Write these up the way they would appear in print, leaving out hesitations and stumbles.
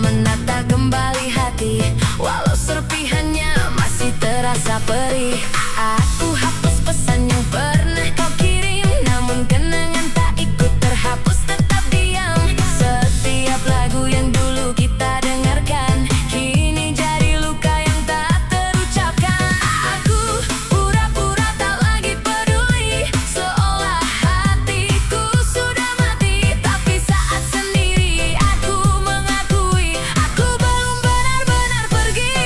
menata kembali hati. Walau serpihannya masih terasa perih. Aku hapus pesan yang pernah kau kirim, namun kenangan tak ikut terhapus, tetap diam. Setiap lagu yang dulu kita dengarkan kini jadi luka yang tak terucapkan. Aku pura-pura tak lagi peduli, seolah hatiku sudah mati. Tapi saat sendiri aku mengakui, aku belum benar-benar pergi.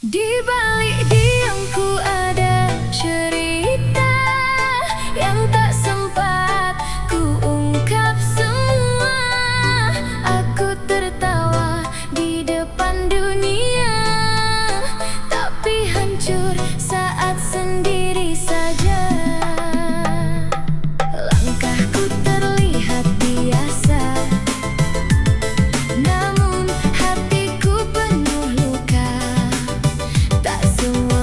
Di balik diamku ada cerita yang tak sempat ku ungkap semua. Aku tertawa di depan dunia, tapi hancur saat sendiri saja. Langkahku terlihat biasa, namun hatiku penuh luka. Tak semua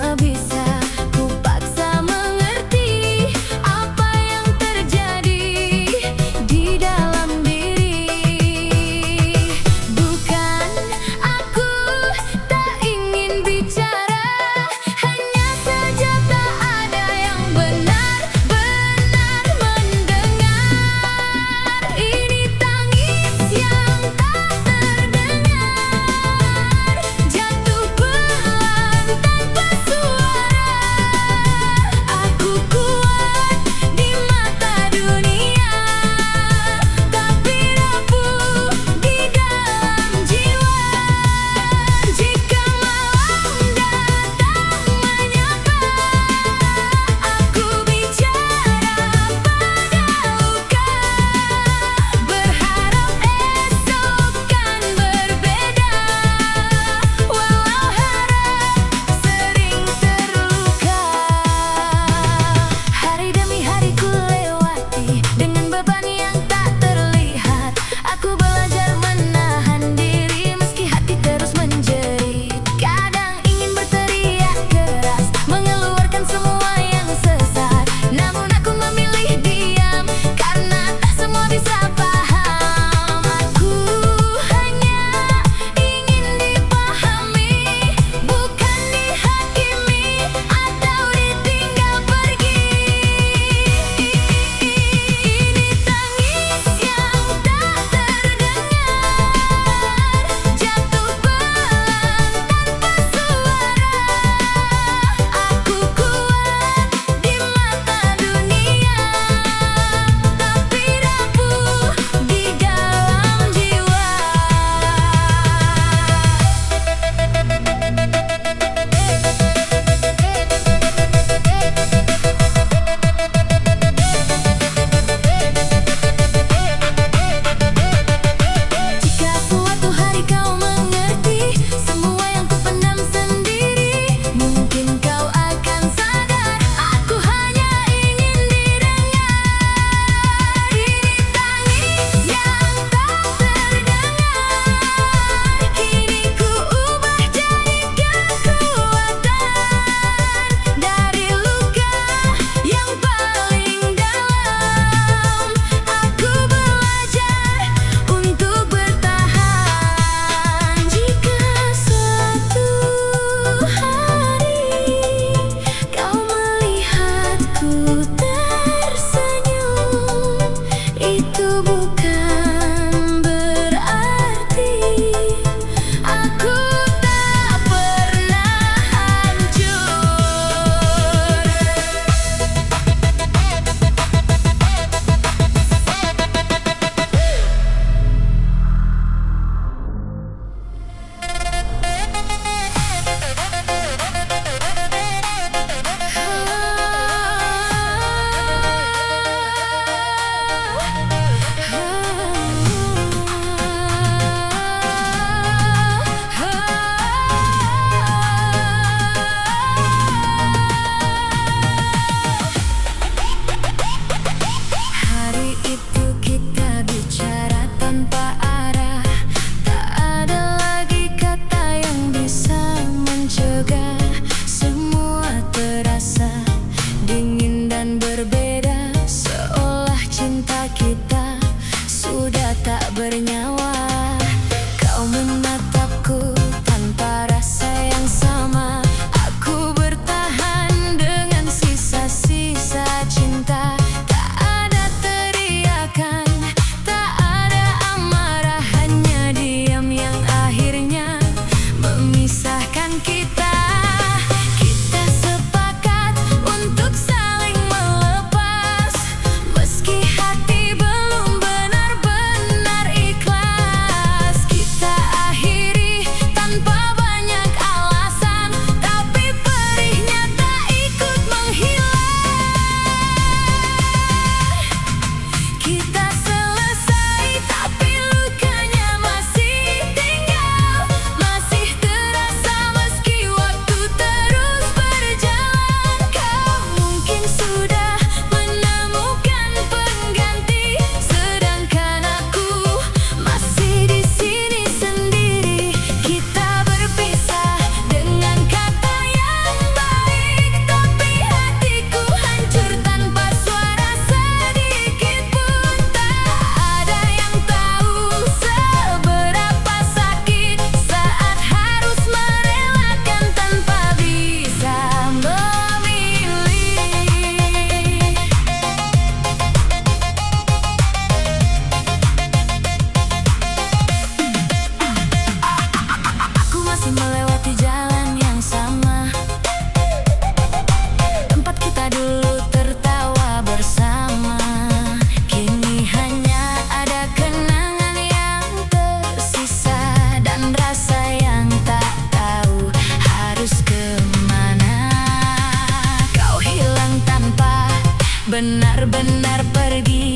benar-benar pergi,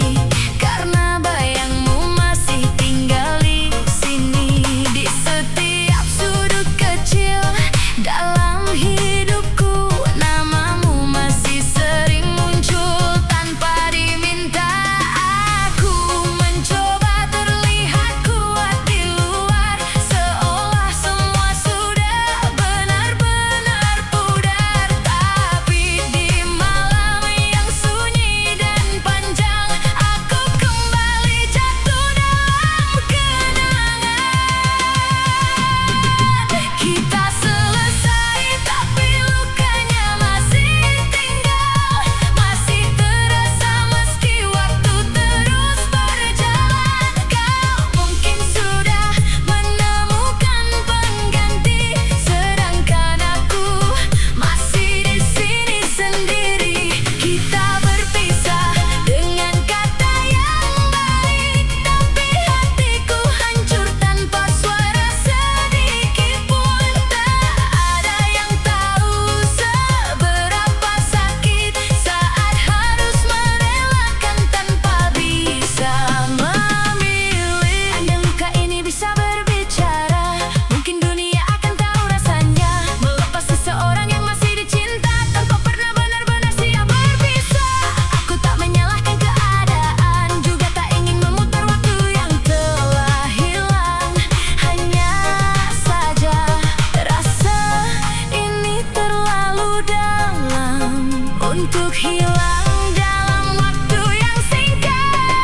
karena bayangmu masih tinggal di sini. Di setiap sudut kecil dalam hidupku, namamu masih sering muncul tanpa diminta. Aku mencoba terlihat kuat di luar, seolah semua sudah benar-benar pudar. Tapi di malam yang sunyi dan panjang, aku kembali jatuh dalam kenangan. Kita selesai, tapi lukanya masih tinggal, masih terasa meski waktu terus berjalan. Kau mungkin sudah menemukan pengganti, sedangkan aku masih di sini sendiri. Kita berpisah dengan kata yang baik, tapi hatiku hancur tanpa suara sedikit pun. Tak ada yang tahu seberapa sakit saat harus merelakan tanpa bisa memilih. Andai luka ini bisa berbicara, mungkin dunia akan tahu rasanya melepas seseorang yang masih dicinta tanpa pernah benar-benar siap berpisah. Aku tak menyalahkan keadaan, juga tak ingin memutar waktu yang telah hilang. Hanya saja rasa ini terlalu dalam untuk hilang dalam waktu yang singkat.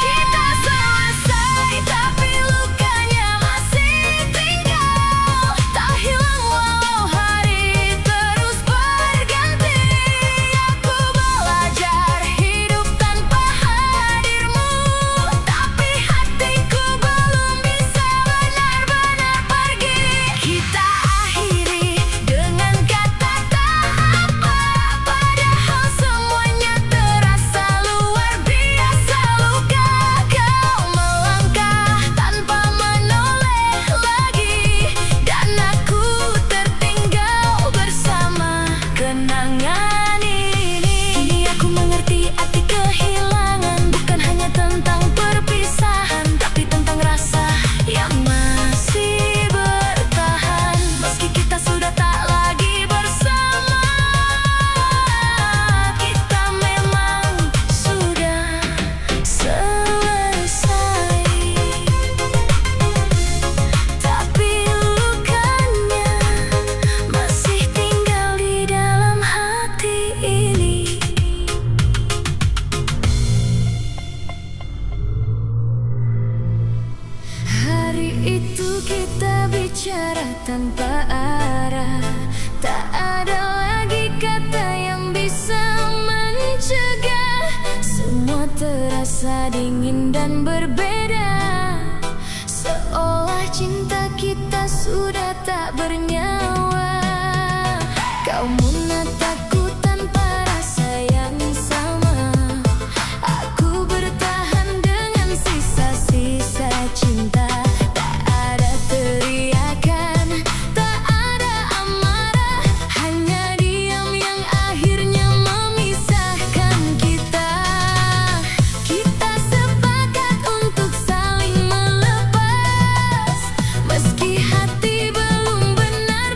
Kita selesai, tapi lukanya masih tinggal, tak hilang walau hari terus berganti. Aku belajar hidup tanpa hadirmu, tapi hatiku belum bisa benar-benar pergi. Kita akhiri dengan kata tak apa, padahal semuanya terasa luar biasa. Luka kau melangkah tanpa menoleh lagi, dan aku tertinggal bersama kenangan ini. Kini aku mengerti arti kehilangan, bukan hanya tentang perpisahan, tapi tentang rasa yang masih bertahan. Meski kita sudah tak lagi bersama, kita memang sudah selesai. Tapi lukanya masih tinggal di dalam hati ini. Hari itu kita bicara tanpa arah, tak ada lagi kata yang bisa mencegah. Semua terasa dingin dan berbeda, seolah cinta kita sudah tak bernyawa. Kau menatapku tanpa rasa yang sama, aku bertahan dengan sisa-sisa cinta. Tak ada teriakan, tak ada amarah, hanya diam yang akhirnya memisahkan kita. Kita sepakat untuk saling melepas, meski hati belum benar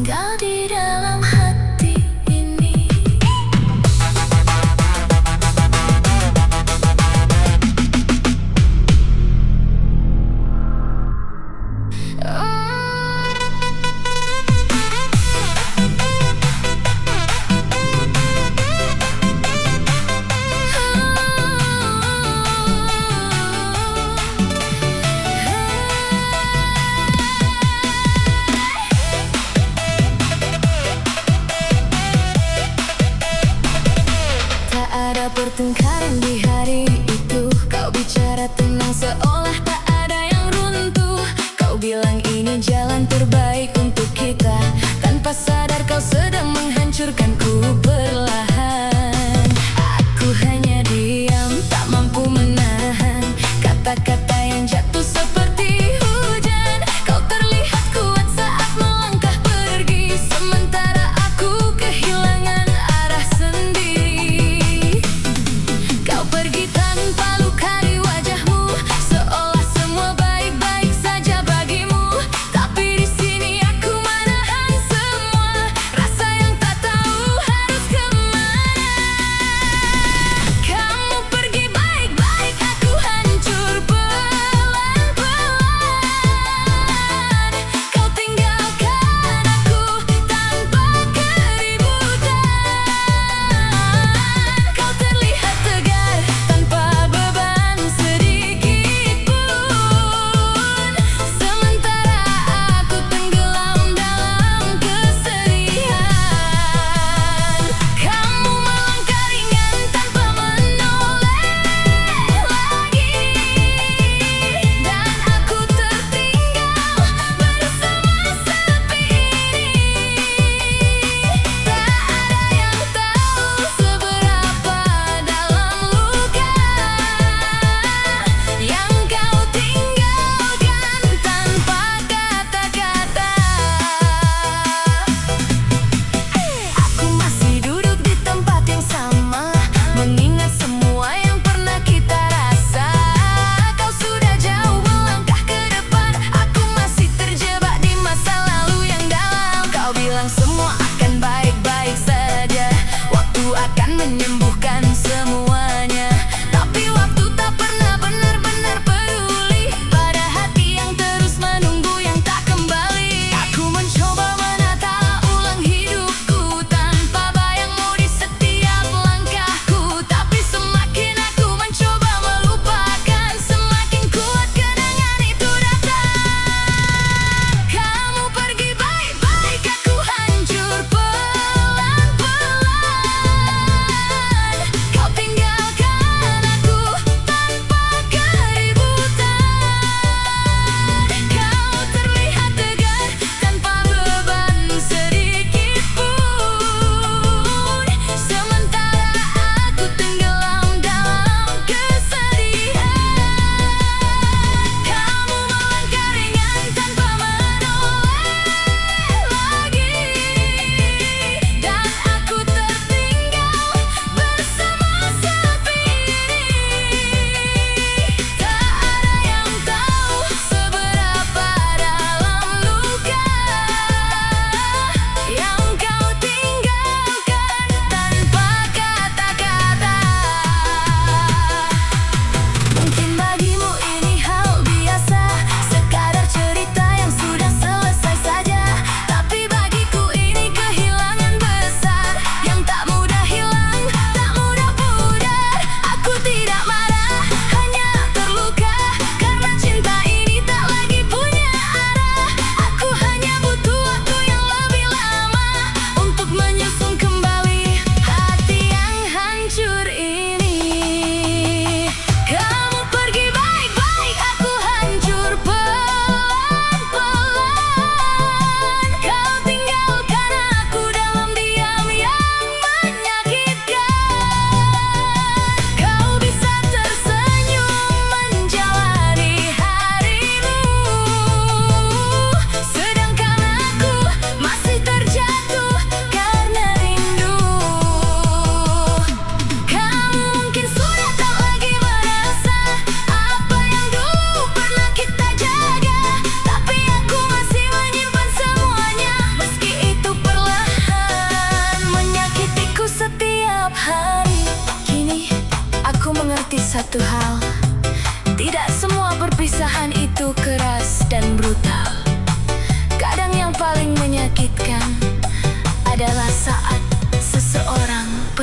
tinggal di dalam hati ini. Tak ada pertengkaran di hari itu. Kau bicara tenang seolah tak ada yang runtuh. Kau bilang ini jalan terbaik untuk kita. Tanpa sadar kau sedang menghancurkanku perlahan. Aku hanya diam, tak mampu menahan kata-kata yang jatuh seperti hujan. Kau terlihat kuat saat melangkah pergi, sementara aku kehilangan arah sendiri. Kau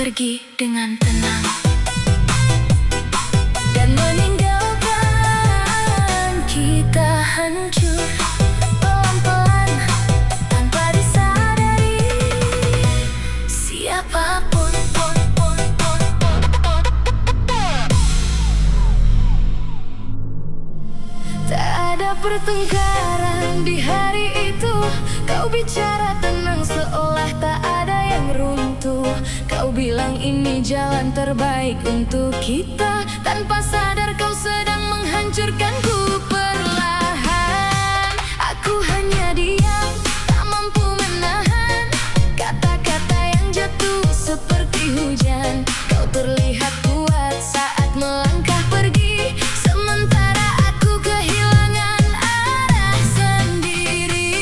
pergi dengan tenang dan meninggalkan kita hancur pelan-pelan tanpa disadari siapapun. Tak ada pertengkaran di hari itu. Kau bicara tenang seolah tak ada yang runtuh. Kau bilang ini jalan terbaik untuk kita. Tanpa sadar kau sedang menghancurkanku perlahan. Aku hanya diam, tak mampu menahan kata-kata yang jatuh seperti hujan. Kau terlihat kuat saat melangkah pergi, sementara aku kehilangan arah sendiri.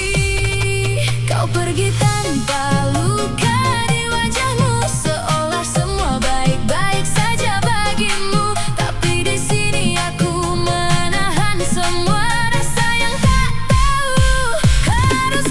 Kau pergi tanpa luka di wajahmu, seolah semua baik-baik saja bagimu. Tapi di sini aku menahan semua rasa yang tak tahu harus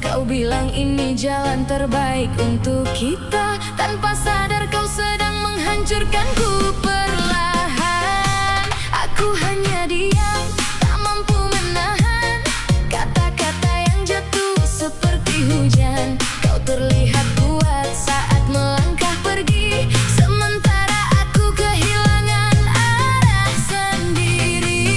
Kau bilang ini jalan terbaik untuk kita, tanpa sadar kau sedang menghancurkanku perlahan. Aku hanya diam, tak mampu menahan kata-kata yang jatuh seperti hujan. Kau terlihat kuat saat melangkah pergi, sementara aku kehilangan arah sendiri.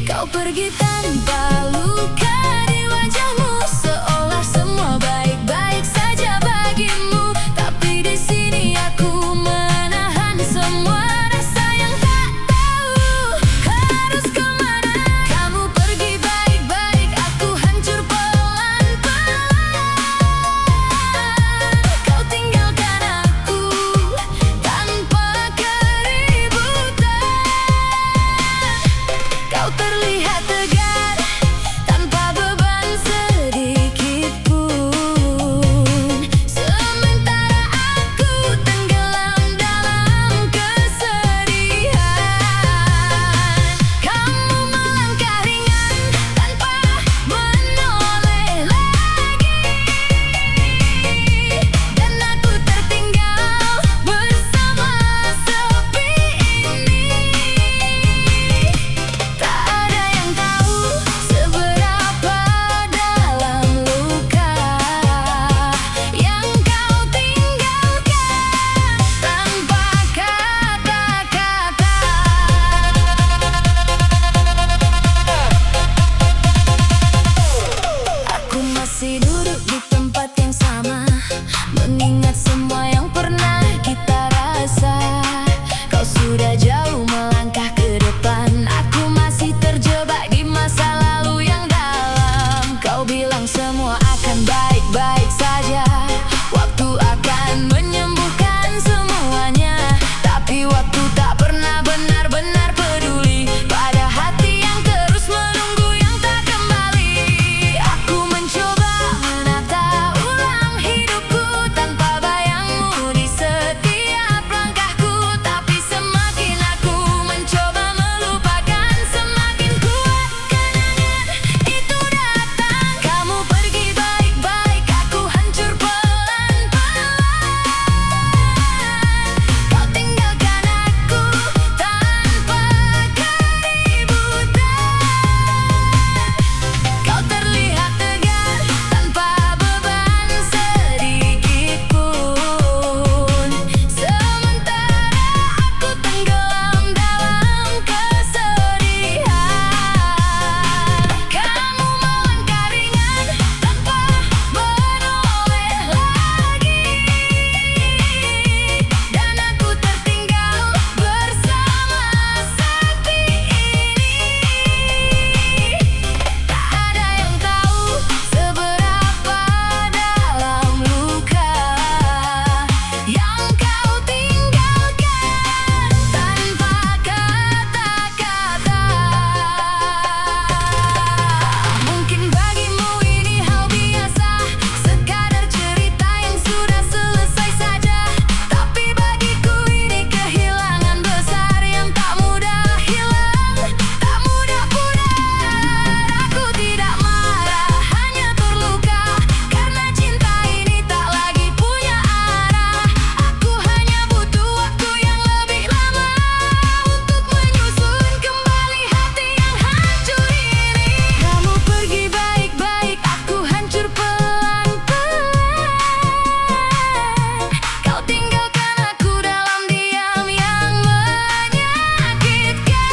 Kau pergi tanpa luka di wajahmu, seolah semua baik-baik saja bagimu. Tapi di sini aku menahan semua rasa yang tak tahu harus kemana. Kamu pergi baik-baik, aku hancur pelan-pelan. Kau tinggalkan aku tanpa keributan. Kau terlihat tegar tanpa beban sedikit pun, sementara aku tenggelam dalam kesedihan. Kamu melangkah ringan tanpa menoleh lagi, dan aku tertinggal bersama sepi ini. Tak ada yang tahu seberapa dalam luka yang kau tinggalkan tanpa kata-kata. Aku masih duduk di tempat yang sama, mengingat semua yang pernah kita rasa. Kau sudah jauh melangkah ke depan, aku masih terjebak di masa lalu yang dalam. Kau bilang semua akan baik-baik saja, waktu akan menyembuhkan semuanya. Tapi waktu tak pernah benar-benar peduli pada hati yang terus menunggu yang tak kembali. Aku mencoba menata ulang hidupku tanpa bayangmu di setiap langkahku. Tapi semakin aku mencoba melupakan, semakin kuat kenangan itu datang. Kamu pergi baik-baik, aku hancur pelan-pelan. Kau tinggalkan aku tanpa keributan. Kau terlihat tegar tanpa beban sedikit pun, sementara aku tenggelam dalam kesedihan. Kamu melangkah ringan tanpa menoleh lagi, dan aku tertinggal bersama sepi ini. Tak ada yang tahu seberapa dalam luka yang kau tinggalkan tanpa kata-kata. Mungkin bagimu ini hal biasa, sekadar cerita yang sudah selesai saja. Tapi bagiku ini kehilangan besar yang tak mudah hilang, tak mudah pudar. Aku tidak marah, hanya terluka, karena cinta ini tak lagi punya arah. Aku hanya butuh waktu yang lebih lama untuk menyusun kembali hati yang hancur ini. Kamu pergi baik-baik, aku hancur pelan-pelan. Kau tinggalkan aku dalam diam yang menyakitkan.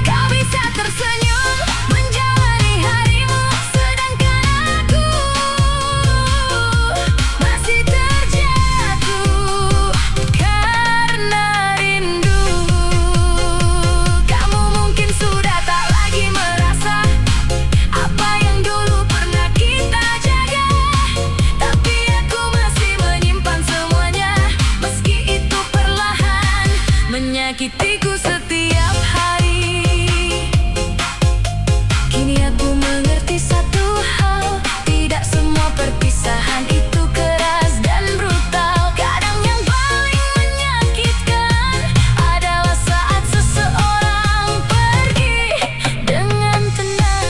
Kau bisa tersenyum menjalani harimu, sedangkan aku masih terjatuh karena rindu. Kamu mungkin sudah tak lagi merasa apa yang dulu pernah kita jaga, tapi aku masih menyimpan semuanya, meski itu perlahan menyakitiku setiap hari. Kini aku mengerti satu hal, tidak semua perpisahan itu keras dan brutal. Kadang yang paling menyakitkan adalah saat seseorang pergi dengan tenang.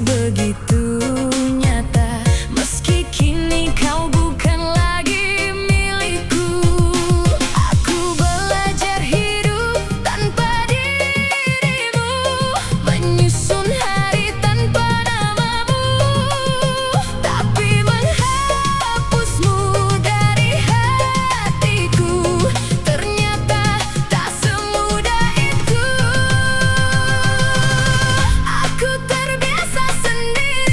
begitu nyata. Meski kini kau bukan lagi milikku, aku belajar hidup tanpa dirimu, menyusun hari tanpa namamu. Tapi menghapusmu dari hatiku ternyata tak semudah itu. Aku terbiasa sendiri,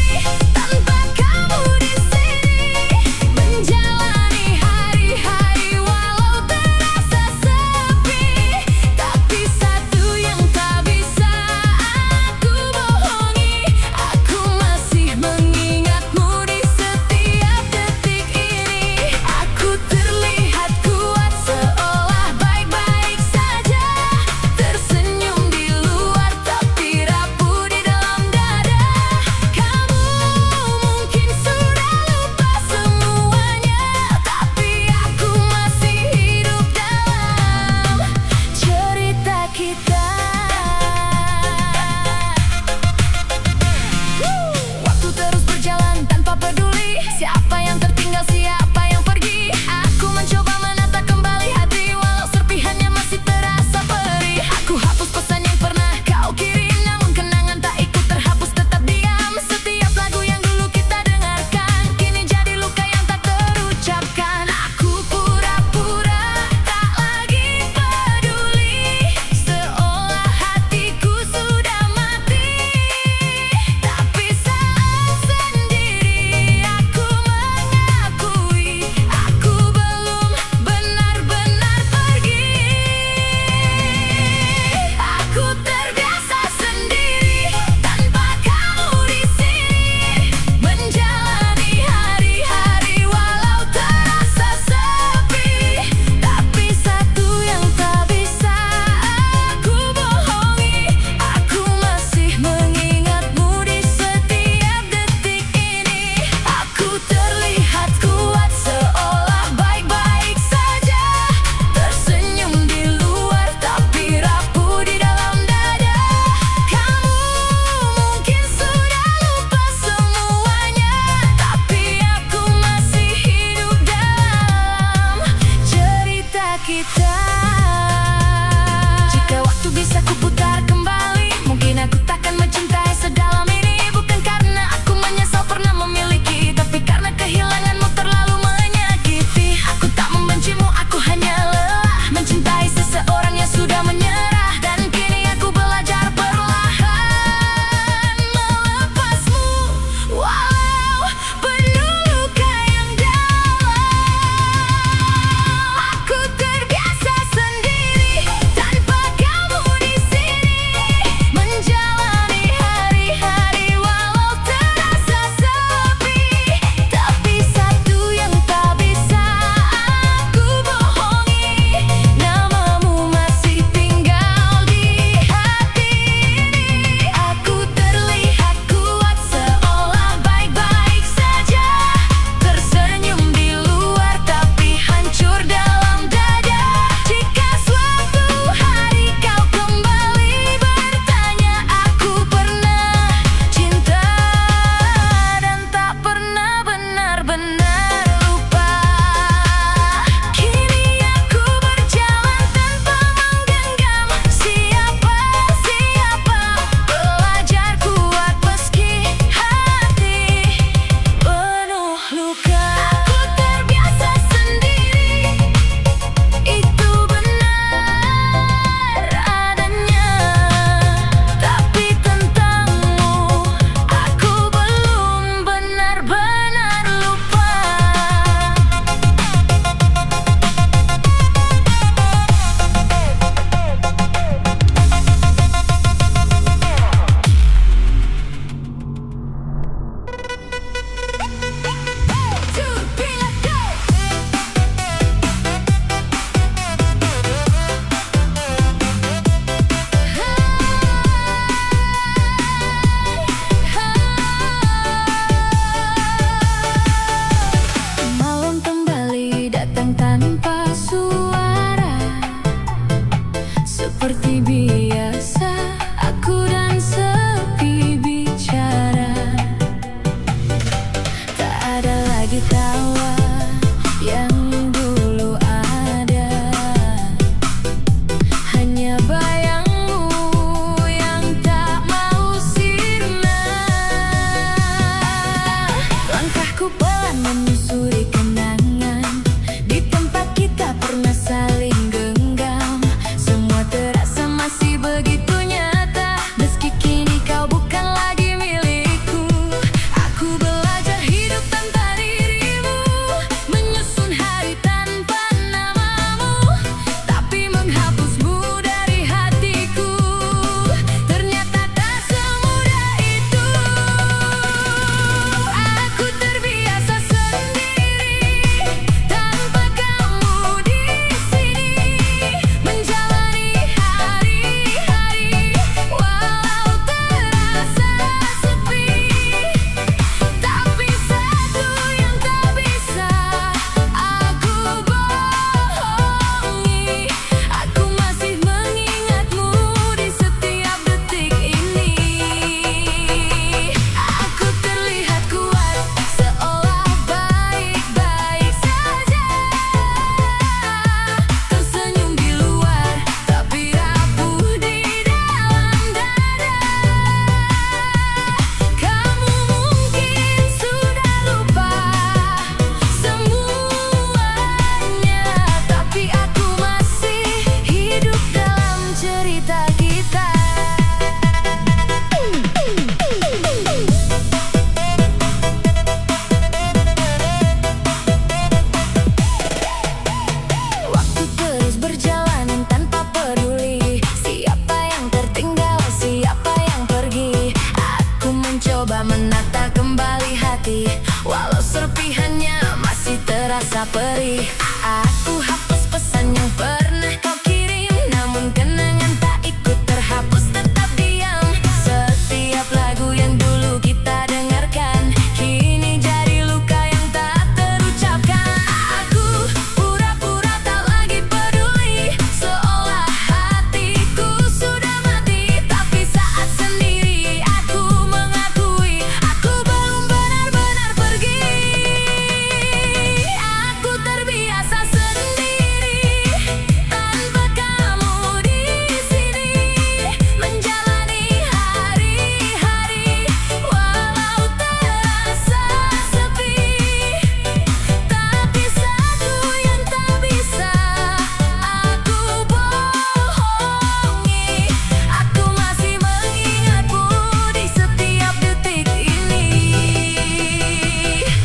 menata kembali hati. Walau serpihannya masih terasa perih. Aku hapus pesan yang pernah kau kirim, namun kenangan tak ikut terhapus, tetap diam. Setiap lagu yang dulu kita dengarkan kini jadi luka yang tak terucapkan. Aku pura-pura tak lagi peduli, seolah hatiku sudah mati. Tapi saat sendiri aku mengakui aku belum benar-benar pergi. Aku terbiasa sendiri tanpa kamu di sini, menjalani hari-hari walau terasa sepi. Tapi satu yang tak bisa aku bohongi, aku masih mengingatmu di setiap detik ini.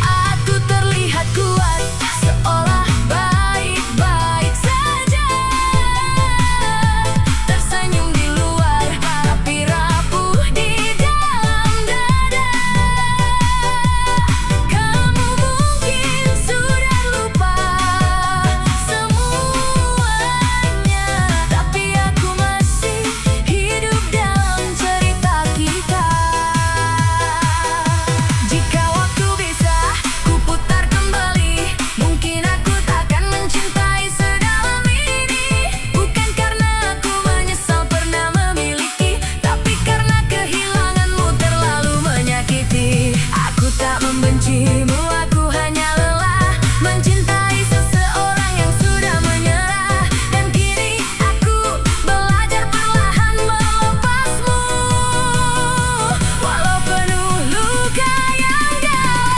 Aku terlihat kuat, seolah baik-baik saja, tersenyum di luar tapi rapuh di dalam dada. Kamu mungkin sudah lupa semuanya, tapi aku masih hidup dalam cerita kita. Jika waktu bisa ku putar kembali, mungkin aku takkan mencintai sedalam ini. Bukan karena aku menyesal pernah memiliki, tapi karena kehilanganmu terlalu menyakiti. Aku tak membencimu, aku hanya lelah mencintai seseorang yang sudah menyerah. Dan kini aku belajar perlahan melepasmu, walau penuh luka yang dalam.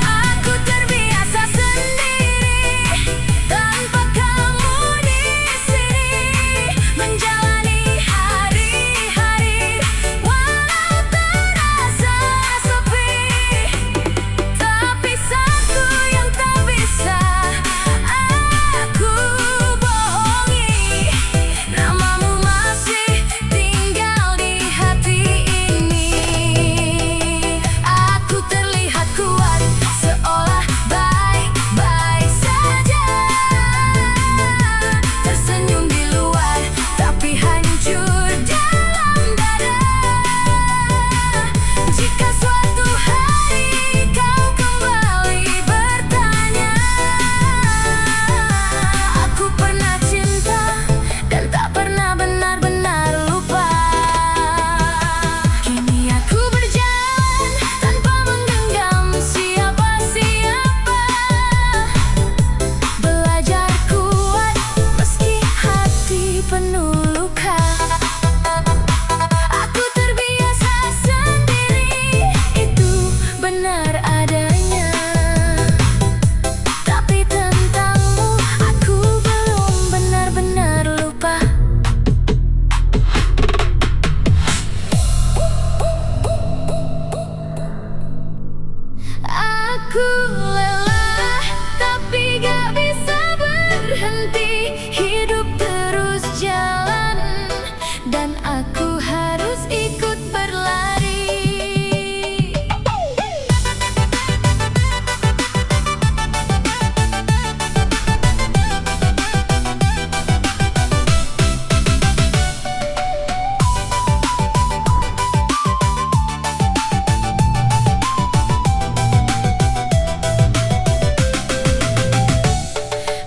Aku terbiasa sendiri tanpa kamu di sini, menjalani hari-hari walau terasa sepi. Tapi satu yang tak bisa aku bohongi, namamu masih tinggal di hati ini. Aku terlihat kuat, seolah baik-baik saja, tersenyum di luar tapi hancur dalam dada. Jika suatu hari kau kembali bertanya, aku pernah cinta dan tak pernah benar-benar lupa. Kini aku berjalan tanpa menggenggam siapa-siapa, belajar kuat meski hati penuh luka. Aku terbiasa sendiri, itu benar adanya. Tapi tentangmu aku belum benar-benar lupa. Aku lelah tapi gak bisa berhenti, hidup terus jalan dan aku harus ikut berlari.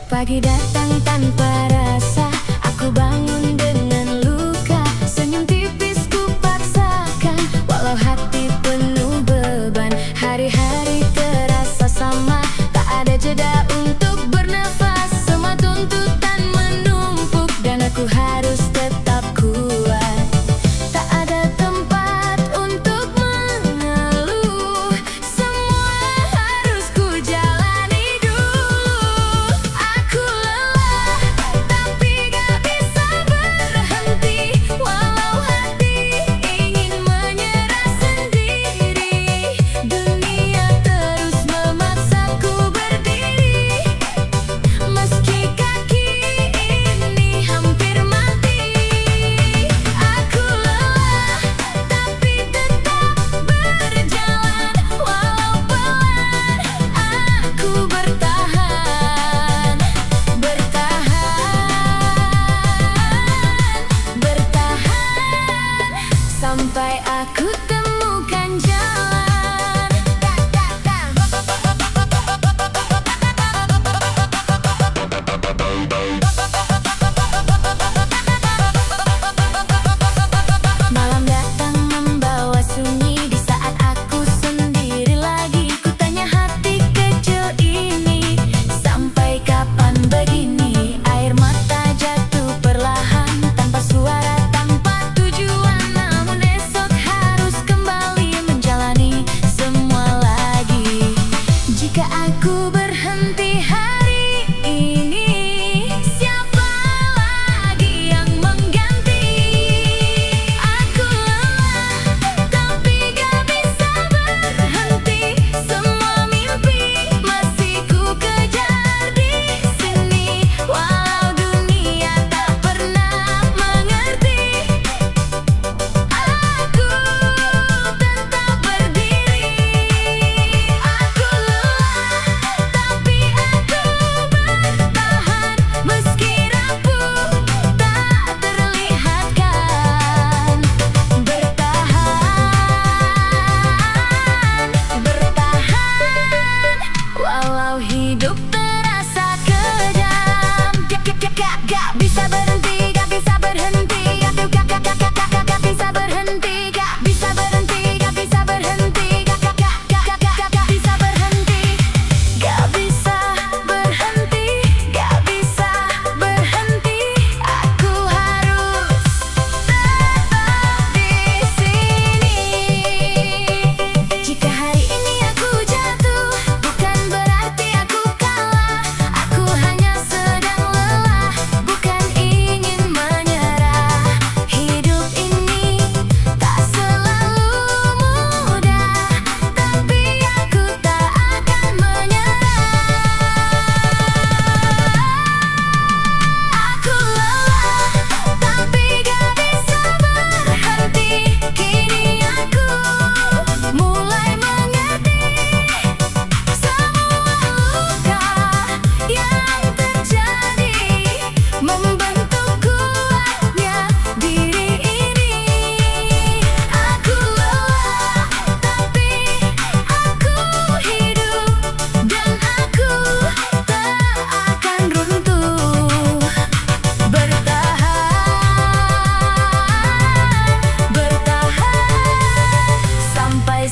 Pagi datang tanpa rasa, aku bangun dengan luka. Senyum tipis ku paksakan, walau hati penuh beban. Hari-hari terasa sama, tak ada jeda untuk bernafas. Semua tuntutan menumpuk dan aku harus tetap kuat. Tak ada tempat untuk mengeluh, semua harus ku jalani dulu. Aku lelah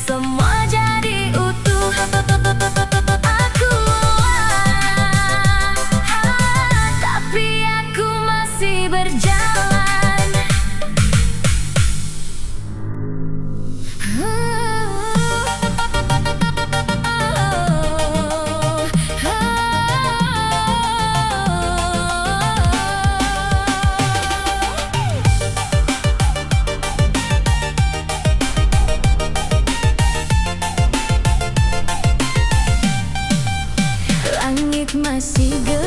semua jadi utuh. Aku lelah, tapi aku masih berjalan. Langit masih gelap,